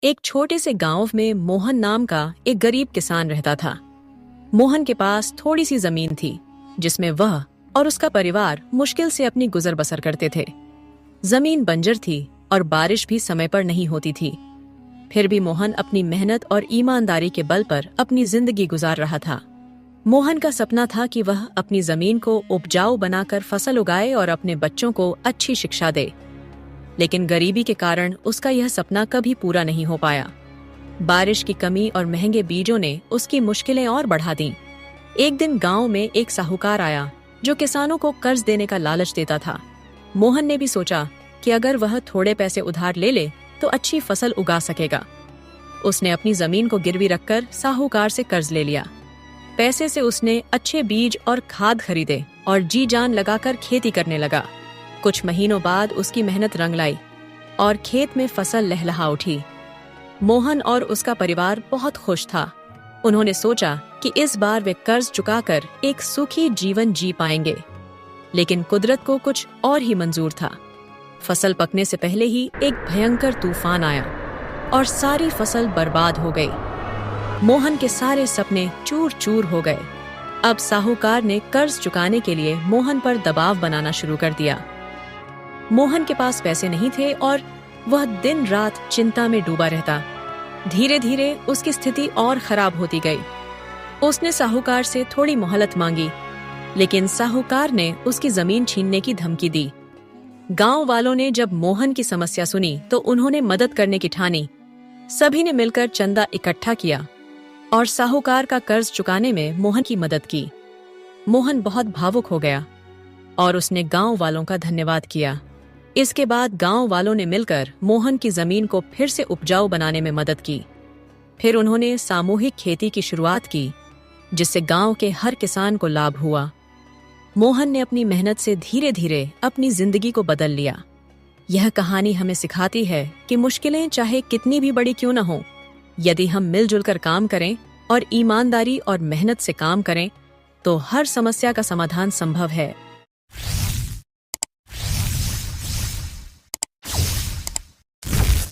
एक छोटे से गांव में मोहन नाम का एक गरीब किसान रहता था। मोहन के पास थोड़ी सी जमीन थी जिसमें वह और उसका परिवार मुश्किल से अपनी गुजर बसर करते थे। जमीन बंजर थी और बारिश भी समय पर नहीं होती थी। फिर भी मोहन अपनी मेहनत और ईमानदारी के बल पर अपनी जिंदगी गुजार रहा था। मोहन का सपना था कि वह अपनी जमीन को उपजाऊ बनाकर फसल उगाए और अपने बच्चों को अच्छी शिक्षा दे। लेकिन गरीबी के कारण उसका यह सपना कभी पूरा नहीं हो पाया। बारिश की कमी और महंगे बीजों ने उसकी मुश्किलें और बढ़ा दीं। एक दिन गांव में एक साहूकार आया जो किसानों को कर्ज देने का लालच देता था। मोहन ने भी सोचा कि अगर वह थोड़े पैसे उधार ले ले तो अच्छी फसल उगा सकेगा। उसने अपनी जमीन को गिरवी रखकर साहूकार से कर्ज ले लिया। पैसे से उसने अच्छे बीज और खाद खरीदे और जी जान लगाकर खेती करने लगा। कुछ महीनों बाद उसकी मेहनत रंग लाई और खेत में फसल लहलहा उठी। मोहन और उसका परिवार बहुत खुश था। उन्होंने सोचा कि इस बार वे कर्ज चुकाकर एक सुखी जीवन जी पाएंगे। लेकिन कुदरत को कुछ और ही मंजूर था। फसल पकने से पहले ही एक भयंकर तूफान आया और सारी फसल बर्बाद हो गई। मोहन के सारे सपने चूर चूर हो गए। अब साहूकार ने कर्ज चुकाने के लिए मोहन पर दबाव बनाना शुरू कर दिया। मोहन के पास पैसे नहीं थे और वह दिन रात चिंता में डूबा रहता। धीरे धीरे उसकी स्थिति और खराब होती गई। उसने साहूकार से थोड़ी मोहलत मांगी, लेकिन साहूकार ने उसकी जमीन छीनने की धमकी दी। गांव वालों ने जब मोहन की समस्या सुनी तो उन्होंने मदद करने की ठानी। सभी ने मिलकर चंदा इकट्ठा किया और साहूकार का कर्ज चुकाने में मोहन की मदद की। मोहन बहुत भावुक हो गया और उसने गांव वालों का धन्यवाद किया। इसके बाद गांव वालों ने मिलकर मोहन की जमीन को फिर से उपजाऊ बनाने में मदद की। फिर उन्होंने सामूहिक खेती की शुरुआत की, जिससे गांव के हर किसान को लाभ हुआ। मोहन ने अपनी मेहनत से धीरे धीरे अपनी जिंदगी को बदल लिया। यह कहानी हमें सिखाती है कि मुश्किलें चाहे कितनी भी बड़ी क्यों न हो, यदि हम मिलजुल कर काम करें और ईमानदारी और मेहनत से काम करें तो हर समस्या का समाधान संभव है।